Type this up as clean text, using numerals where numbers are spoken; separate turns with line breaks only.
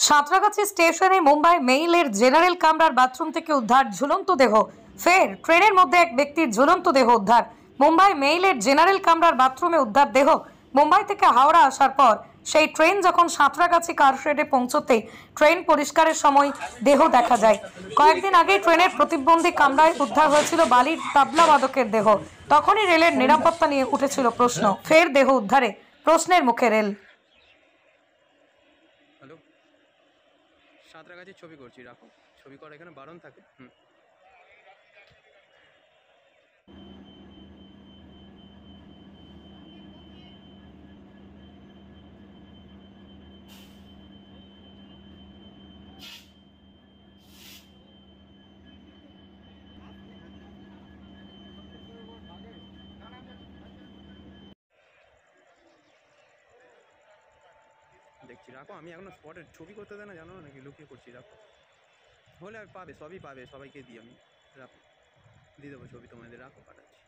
সাঁতরাগাছি স্টেশনে মুম্বাই মেইলের জেনারেল কামরার বাথরুম থেকে উদ্ধার ঝুলন্ত দেহ। ফের ট্রেনের মধ্যে এক ব্যক্তির ঝুলন্ত দেহ উদ্ধার। মুম্বাই মেইলের জেনারেল কামরার বাথরুমে উদ্ধার দেহ। মুম্বাই থেকে হাওড়া আসার পর সেই ট্রেন যখন সাঁতরাগাছি কারশেডে পৌঁছতে ট্রেন পরিষ্কারের সময় দেহ দেখা যায়। কয়েকদিন আগে ট্রেনের প্রতিবন্ধী কামরায় উদ্ধার হয়েছিল বালির তবলাবাদকের দেহ। তখনই রেলের নিরাপত্তা নিয়ে উঠেছিল প্রশ্ন। ফের দেহ উদ্ধারে প্রশ্নের মুখে রেল।
হ্যালো, সাঁতরাগাছি ছবি করছি, রাখো। ছবি করা এখানে বারণ থাকে। দেখছি, রাখো। আমি এখনো স্পটে ছবি করতে দেয় না, জানো না নাকি? লুকিয়ে করছি, রাখো। হলে পাবে, সবই পাবে, সবাইকে দিই আমি। রাখো, দিয়ে দেবো ছবি তোমাদের, রাখো, পাঠাচ্ছি।